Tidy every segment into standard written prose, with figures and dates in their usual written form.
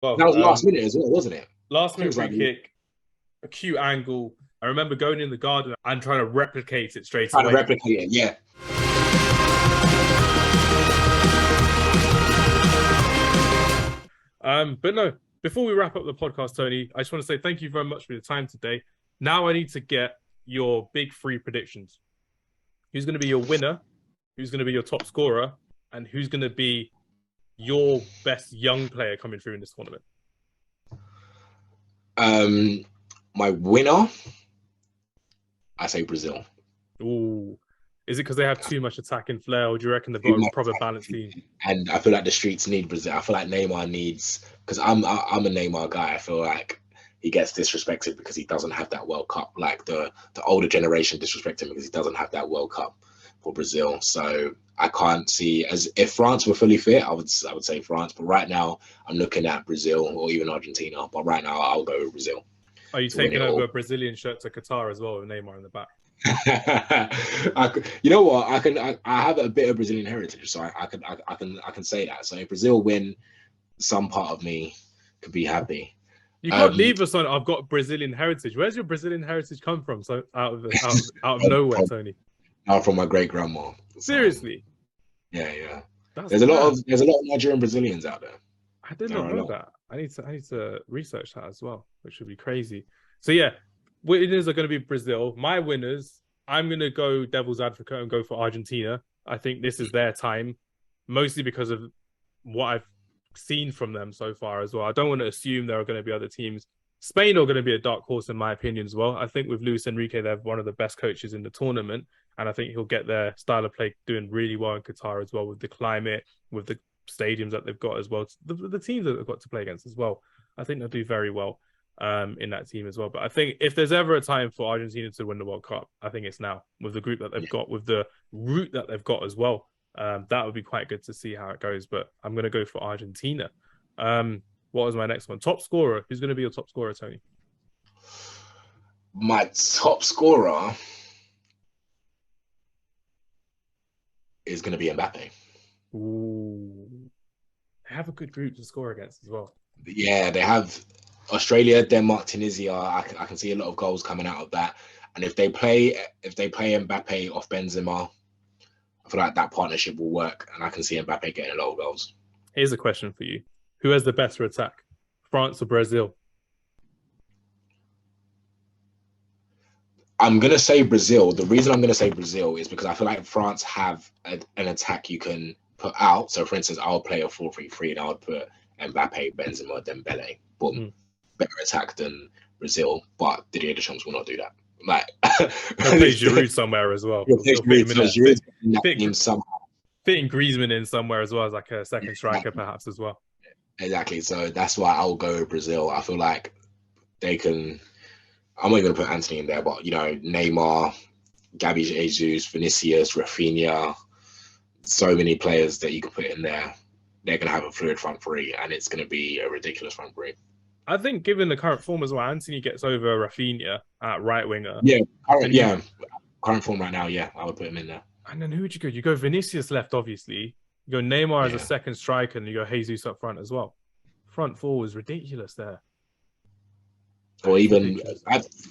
Well, That was last minute as well, wasn't it? last I think it minute was free like kick, a cute angle. I remember going in the garden and trying to replicate it straight trying to away. replicate it. Yeah. But no, before we wrap up the podcast, Tony, I just want to say thank you very much for your time today. Now I need to get your big three predictions. Who's going to be your winner? Who's going to be your top scorer? And who's going to be your best young player coming through in this tournament? My winner, I say Brazil. Ooh. Is it because they have too much attacking flair, or do you reckon they've got a proper balanced team? And I feel like the streets need Brazil. I feel like Neymar needs, because I'm a Neymar guy. I feel like he gets disrespected because he doesn't have that World Cup. Like the older generation disrespect him because he doesn't have that World Cup for Brazil. So I can't see, as if France were fully fit, I would say France. But right now I'm looking at Brazil or even Argentina. But right now I'll go with Brazil. Are you taking over a Brazilian shirt to Qatar as well with Neymar in the back? You know what? I have a bit of Brazilian heritage, so I can say that. So if Brazil win, some part of me could be happy. You can't leave us on. I've got Brazilian heritage. Where's your Brazilian heritage come from? So out of nowhere, Tony. Out from my great grandma. Seriously. Yeah. There's a lot of Nigerian Brazilians out there. I did not know that. I need to research that as well, which would be crazy. So yeah, winners are going to be Brazil. My winners, I'm going to go devil's advocate and go for Argentina. I think this is their time, mostly because of what I've seen from them so far as well. I don't want to assume there are going to be other teams. Spain are going to be a dark horse in my opinion as well. I think with Luis Enrique, they're one of the best coaches in the tournament, and I think he'll get their style of play doing really well in Qatar as well, with the climate, with the stadiums that they've got as well, the teams that they've got to play against as well. I think they'll do very well in that team as well. But I think if there's ever a time for Argentina to win the World Cup, I think it's now, with the group that they've got, with the route that they've got as well. That would be quite good to see how it goes. But I'm going to go for Argentina. What was my next one? Top scorer. Who's going to be your top scorer, Tony? My top scorer is going to be Mbappe. Ooh. They have a good group to score against as well. Yeah, they have Australia, Denmark, Tunisia. I can see a lot of goals coming out of that. And if they play Mbappe off Benzema, I feel like that partnership will work, and I can see Mbappe getting a lot of goals. Here's a question for you. Who has the better attack, France or Brazil? I'm going to say Brazil. The reason I'm going to say Brazil is because I feel like France have an attack you can put out. So, for instance, I'll play a 4-3-3 and I would put Mbappe, Benzema, Dembele. Boom. Better attack than Brazil, but Didier Deschamps will not do that. Like, he'll play Giroud somewhere as well. Fitting Griezmann in somewhere as well as like a second striker, perhaps as well. Exactly. So that's why I'll go with Brazil. I feel like they can. I'm not going to put Anthony in there, but Neymar, Gabi Jesus, Vinicius, Rafinha, so many players that you could put in there. They're going to have a fluid front three, and it's going to be a ridiculous front three. I think, given the current form as well, Anthony gets over Rafinha at right winger. Yeah, current form right now. Yeah, I would put him in there. And then who would you go? You go Vinicius left, obviously. You go Neymar as a second striker, and you go Jesus up front as well. Front four was ridiculous there. Or even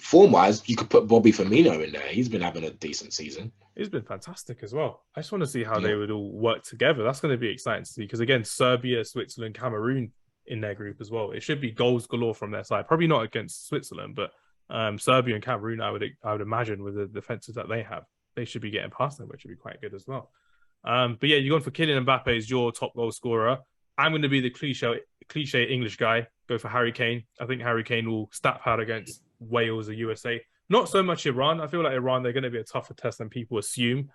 form-wise, you could put Bobby Firmino in there. He's been having a decent season. He's been fantastic as well. I just want to see how they would all work together. That's going to be exciting to see because, again, Serbia, Switzerland, Cameroon in their group as well. It should be goals galore from their side. Probably not against Switzerland, but Serbia and Cameroon, I would imagine, with the defenses that they have, they should be getting past them, which would be quite good as well. But yeah, you're going for Kylian Mbappe as your top goal scorer. I'm going to be the cliche English guy, go for Harry Kane. I think Harry Kane will stat pad against Wales or USA. Not so much Iran. I feel like Iran, they're going to be a tougher test than people assume.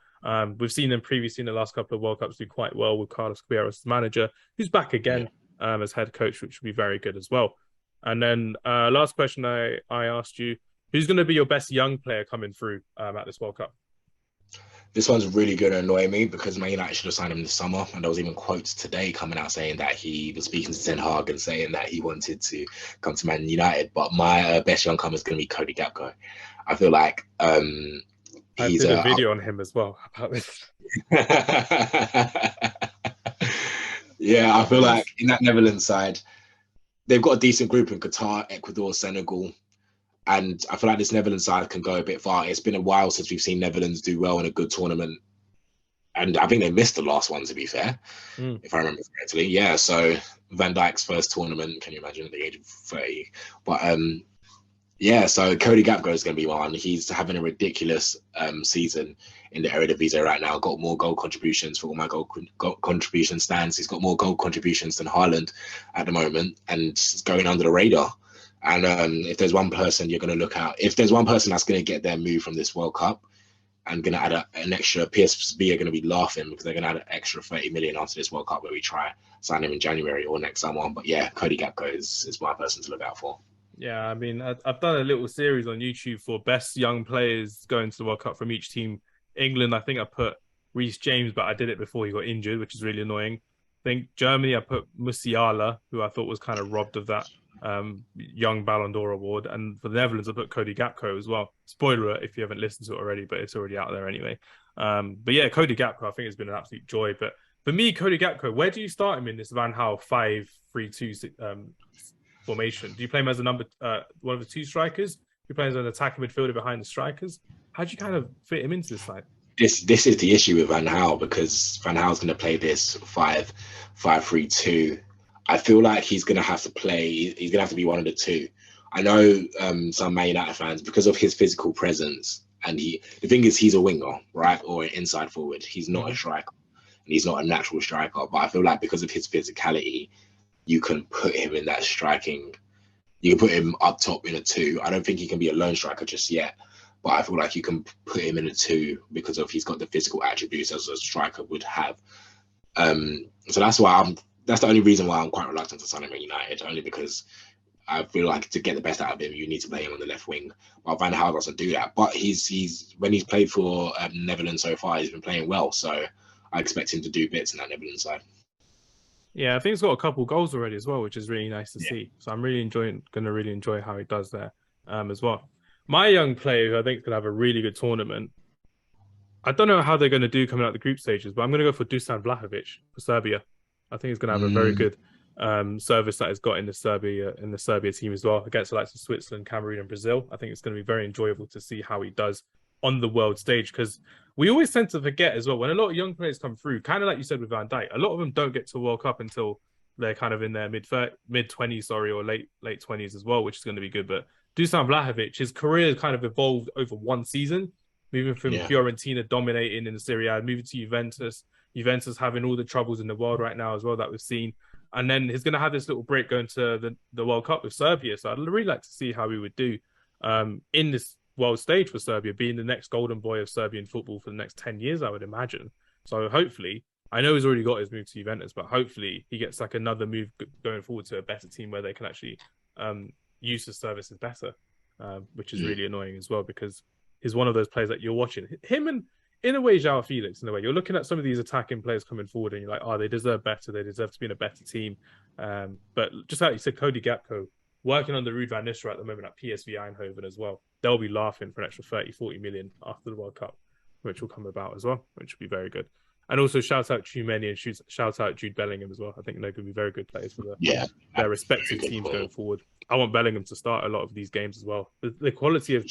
We've seen them previously in the last couple of World Cups do quite well with Carlos Queiroz as manager, who's back again as head coach, which will be very good as well. And then last question I asked you, who's going to be your best young player coming through at this World Cup? This one's really going to annoy me because Man United should have signed him this summer. And there was even quotes today coming out saying that he was speaking to Ten Hag and saying that he wanted to come to Man United. But my best young comer is going to be Cody Gakpo. I feel like I did a video on him as well. Yeah, I feel like in that Netherlands side, they've got a decent group in Qatar, Ecuador, Senegal. And I feel like this Netherlands side can go a bit far. It's been a while since we've seen Netherlands do well in a good tournament. And I think they missed the last one, to be fair, if I remember correctly. Yeah, so Van Dijk's first tournament, can you imagine, at the age of 30? But yeah, so Cody Gakpo is going to be one. He's having a ridiculous season in the Eredivisie right now. Got more goal contributions for all my goal contribution stands. He's got more goal contributions than Haaland at the moment, and it's going under the radar. And if there's one person you're going to look at, if there's one person that's going to get their move from this World Cup and going to add an extra, PSV are going to be laughing because they're going to add an extra 30 million after this World Cup where we try sign him in January or next summer. But yeah, Cody Gakpo is my person to look out for. Yeah, I mean, I've done a little series on YouTube for best young players going to the World Cup from each team. England, I think I put Reece James, but I did it before he got injured, which is really annoying. I think Germany, I put Musiala, who I thought was kind of robbed of that young Ballon d'Or award. And for the Netherlands, I put Cody Gakpo as well. Spoiler if you haven't listened to it already, but it's already out there anyway. But yeah, Cody Gakpo, I think it's been an absolute joy. But for me, Cody Gakpo, where do you start him in this Van Gaal 5-3-2 formation? Do you play him as a one of the two strikers? Do you play him as an attacking midfielder behind the strikers? How do you kind of fit him into this side? This is the issue with Van Gaal, because Van Gaal's going to play this 5-3-2. I feel like he's going to have to play. He's going to have to be one of the two. I know some Man United fans, because of his physical presence, and the thing is, he's a winger, right, or an inside forward. He's not a striker, and he's not a natural striker. But I feel like because of his physicality, you can put him in that striking. You can put him up top in a two. I don't think he can be a lone striker just yet, but I feel like you can put him in a two because of he's got the physical attributes as a striker would have. So that's why that's the only reason why I'm quite reluctant to sign him at United, only because I feel like to get the best out of him, you need to play him on the left wing. Well, Van Gaal doesn't do that, but he's when he's played for Netherlands so far, he's been playing well. So I expect him to do bits in that Netherlands side. Yeah, I think he's got a couple goals already as well, which is really nice to see. So I'm really going to really enjoy how he does there as well. My young player, who I think is going to have a really good tournament, I don't know how they're going to do coming out the group stages, but I'm going to go for Dusan Vlahovic for Serbia. I think he's going to have a very good service that he's got in the Serbia team as well, against the likes of Switzerland, Cameroon, and Brazil. I think it's going to be very enjoyable to see how he does on the world stage, because we always tend to forget as well, when a lot of young players come through, kind of like you said with Van Dijk, a lot of them don't get to World Cup until they're kind of in their mid 20s, or late 20s as well, which is going to be good. But Dusan Vlahovic, his career kind of evolved over one season, moving from Fiorentina dominating in the Serie A, moving to Juventus having all the troubles in the world right now as well that we've seen. And then he's going to have this little break going to the World Cup with Serbia. So I'd really like to see how he would do in this world stage for Serbia, being the next golden boy of Serbian football for the next 10 years, I would imagine. So hopefully, I know he's already got his move to Juventus, but hopefully he gets like another move going forward to a better team where they can actually use his services better, which is really annoying as well, because he's one of those players that you're watching. Him and, in a way, João Felix, in a way. You're looking at some of these attacking players coming forward and you're like, oh, they deserve better. They deserve to be in a better team. But just like you said, Cody Gakpo, working on the Ruud van Nistelrooy at the moment at PSV Eindhoven as well. They'll be laughing for an extra 30-40 million after the World Cup, which will come about as well, which will be very good. And also shout out Tchouameni and shout out Jude Bellingham as well. I think they're going to be very good players for their respective teams going forward. I want Bellingham to start a lot of these games as well. The quality of...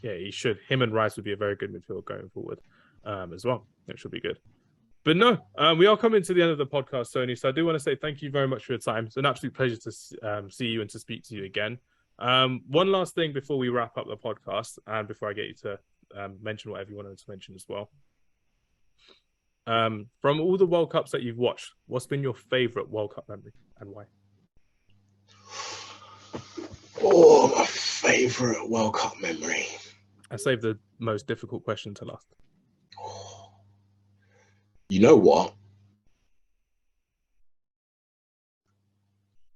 Yeah, he should. Him and Rice would be a very good midfield going forward as well. It should be good. But no, we are coming to the end of the podcast, Tony. So I do want to say thank you very much for your time. It's an absolute pleasure to see you and to speak to you again. One last thing before we wrap up the podcast and before I get you to mention whatever you wanted to mention as well. From all the World Cups that you've watched, what's been your favourite World Cup memory and why? Oh, my favourite World Cup memory. I saved the most difficult question to last. You know what?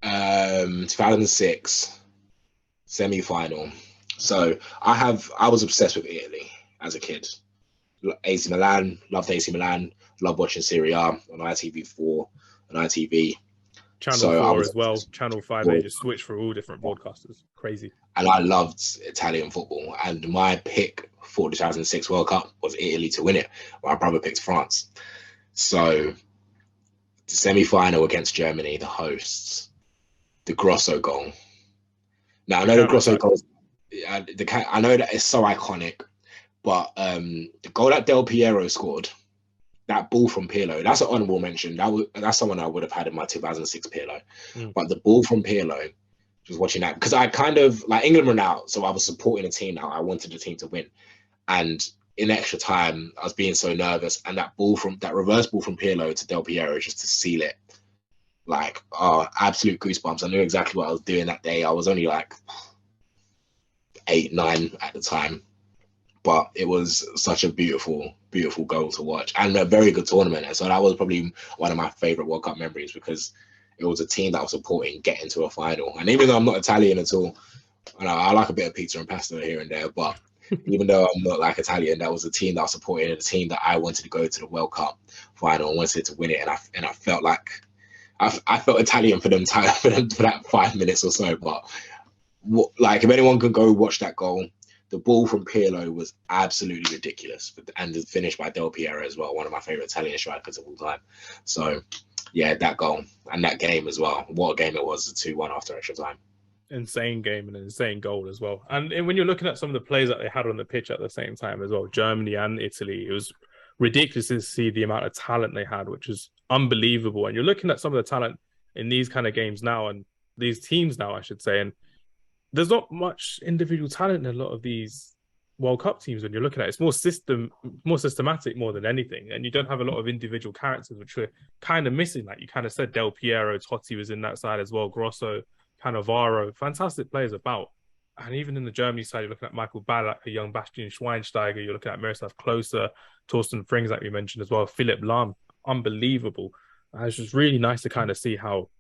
2006 semi-final. So I was obsessed with Italy as a kid. AC Milan, loved AC Milan, loved watching Serie A on ITV4 and ITV. Channel 4 as well. Channel 5, they just switched for all different broadcasters. Crazy. And I loved Italian football. And my pick for the 2006 World Cup was Italy to win it. My brother picked France. So the semi-final against Germany, the hosts, the Grosso goal. Now I The know the counter Grosso attack. goal. I know that it's so iconic, but the goal that Del Piero scored, that ball from Pirlo, that's an honourable mention. That's someone I would have had in my 2006 Pirlo. Mm. But the ball from Pirlo, just watching that, because I kind of like England were out, so I was supporting a team now. I wanted the team to win, and in extra time, I was being so nervous, and that reverse ball from Pirlo to Del Piero just to seal it, like, oh, absolute goosebumps. I knew exactly what I was doing that day. I was only like 8, 9 at the time, but it was such a beautiful, beautiful goal to watch and a very good tournament. And so that was probably one of my favorite World Cup memories because it was a team that I was supporting get into a final. And even though I'm not Italian at all, I like a bit of pizza and pasta here and there, but even though I'm not like Italian, that was a team that I was supporting, a team that I wanted to go to the World Cup final and wanted to win it. And I felt like I felt Italian for them for that 5 minutes or so. But like, if anyone could go watch that goal, the ball from Pirlo was absolutely ridiculous, and the finish by Del Piero as well, one of my favorite Italian strikers of all time. So yeah, that goal and that game as well. What a game it was! 2-1 after extra time. Insane game and an insane goal as well. And when you're looking at some of the players that they had on the pitch at the same time as well, Germany and Italy, it was ridiculous to see the amount of talent they had, which is unbelievable. And you're looking at some of the talent in these kind of games now, and these teams now, I should say, and there's not much individual talent in a lot of these World Cup teams when you're looking at it. It's more systematic more than anything. And you don't have a lot of individual characters, which we're kind of missing. Like you kind of said, Del Piero, Totti was in that side as well, Grosso, Cannavaro, fantastic players about. And even in the Germany side, you're looking at Michael Ballack, a young Bastian Schweinsteiger. You're looking at Miroslav Klose, Torsten Frings, like we mentioned as well, Philipp Lahm, unbelievable. And it's just really nice to kind of see how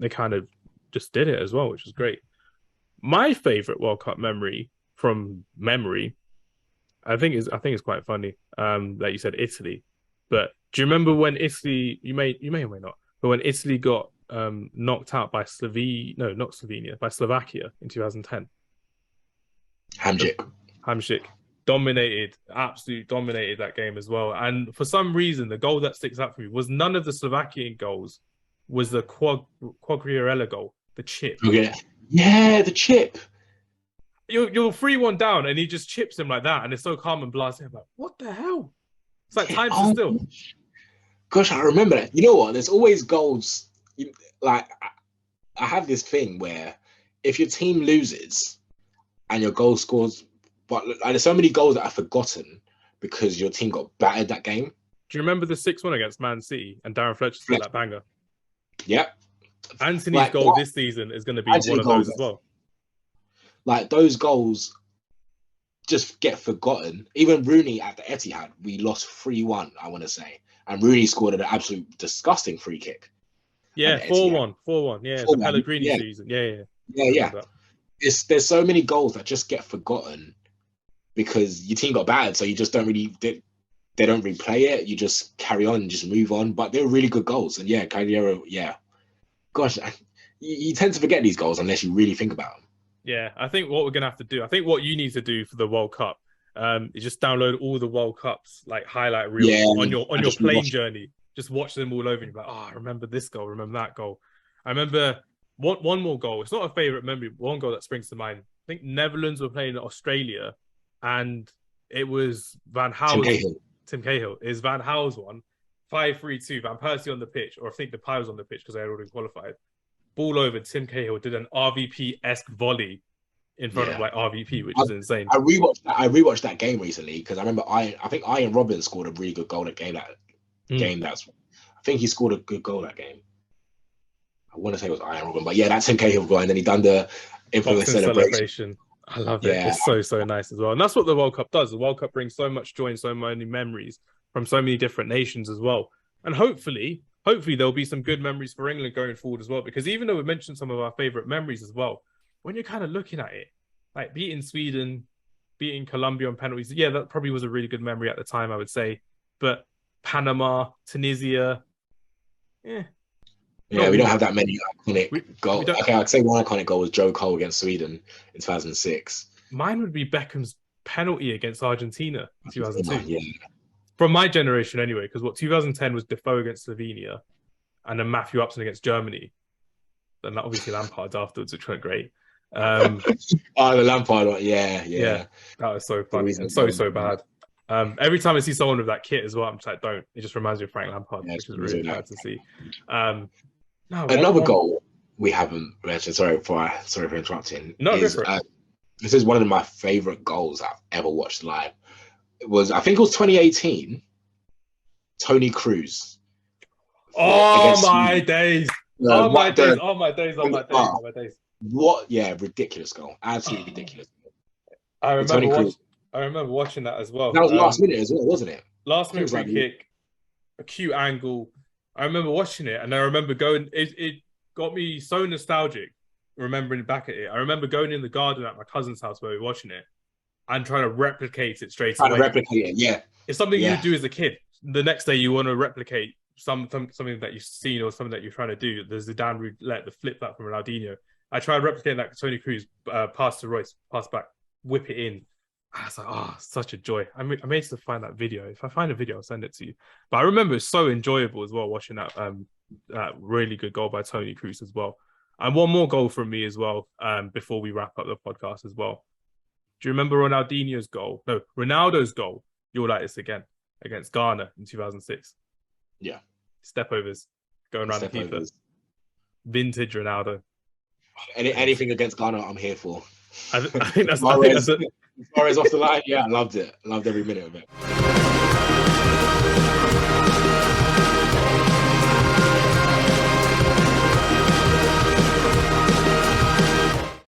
they kind of just did it as well, which is great. My favorite World Cup memory from memory, I think it's quite funny. Like you said, Italy. But do you remember when Italy? You may or may not. But when Italy got knocked out by by Slovakia in 2010. Hamzik absolutely dominated that game as well. And for some reason, the goal that sticks out for me was none of the Slovakian goals, was the Quagliarella goal, the chip. Okay. Yeah, the chip. You're 3-1 down, and he just chips him like that, and it's so calm and blasé. I'm like, what the hell? It's like time to still. Gosh, I remember that. You know what? There's always goals. Like, I have this thing where if your team loses and your goal scores, but there's so many goals that I've forgotten because your team got battered that game. Do you remember the 6-1 against Man City and Darren Fletcher still that banger? Yep. Anthony's goal this season is going to be one of those as well. Like, those goals just get forgotten. Even Rooney at the Etihad, we lost 3-1, I want to say. And Rooney scored an absolute disgusting free kick. Yeah, 4-1. 4-1. Yeah, 4-1. The Pellegrini season. Yeah. There's so many goals that just get forgotten because your team got bad, so you just don't really they don't replay it. You just carry on and just move on. But they're really good goals. And yeah, Cagliari, yeah. Gosh, you tend to forget these goals unless you really think about them. Yeah, I think what we're going to have to do, I think what you need to do for the World Cup is just download all the World Cups, like highlight reels on your plane journey. Just watch them all over and you're like, oh, I remember this goal, remember that goal. I remember one more goal. It's not a favourite memory, but one goal that springs to mind. I think Netherlands were playing Australia and it was Van Gaal. Tim Cahill is Van Gaal's one. 5-3-2, Van Persie on the pitch, or I think the Depay was on the pitch because they had already qualified. Ball over, Tim Cahill did an RVP-esque volley in front of like RVP, which is insane. I rewatched that game recently because I remember I think Ian Robbins scored a really good goal that game. I think he scored a good goal that game. I want to say it was Ian Robbins, but yeah, that's Tim Cahill goal, and then he done the infamous celebration. I love it. Yeah. It's so nice as well. And that's what the World Cup does. The World Cup brings so much joy and so many memories from so many different nations as well. And hopefully there'll be some good memories for England going forward as well. Because even though we mentioned some of our favourite memories as well, when you're kind of looking at it, like beating Sweden, beating Colombia on penalties, yeah, that probably was a really good memory at the time, I would say. But Panama, Tunisia, yeah, we don't have that many iconic goals. Okay, I'd say one iconic goal was Joe Cole against Sweden in 2006. Mine would be Beckham's penalty against Argentina in 2002. Yeah. From my generation anyway, because 2010 was Defoe against Slovenia and then Matthew Upson against Germany. and obviously Lampard afterwards, which went great. Oh, the Lampard one, yeah. That was so funny and so bad. Every time I see someone with that kit as well, I'm just like, don't. It just reminds me of Frank Lampard, which is really bad to see. Another goal we haven't mentioned. Sorry for interrupting. No, this is one of my favorite goals I've ever watched live. I think it was 2018. Toni Kroos. Oh my days! Oh my days! What? Yeah, ridiculous goal. Absolutely ridiculous. I remember watching that as well. That was last minute as well, wasn't it? Last minute free kick, a cute angle. I remember watching it, and I remember going. It got me so nostalgic. Remembering back at it, I remember going in the garden at my cousin's house where we were watching it, and trying to replicate it straight away. It's something you do as a kid. The next day, you want to replicate something that you've seen or something that you're trying to do. There's the down roulette, the flip that from Ronaldinho. I tried replicating that Toni Kroos, pass to Royce, pass back, whip it in. I was like, such a joy. I may still find that video. If I find a video, I'll send it to you. But I remember it's so enjoyable as well watching that really good goal by Toni Kroos as well. And one more goal from me as well before we wrap up the podcast as well. Do you remember Ronaldinho's goal? No, Ronaldo's goal. You'll like this again against Ghana in 2006. Yeah. Step overs, going around the keeper. Vintage Ronaldo. Anything against Ghana, I'm here for. I think that's Suarez off the line. Yeah, I loved it. Loved every minute of it.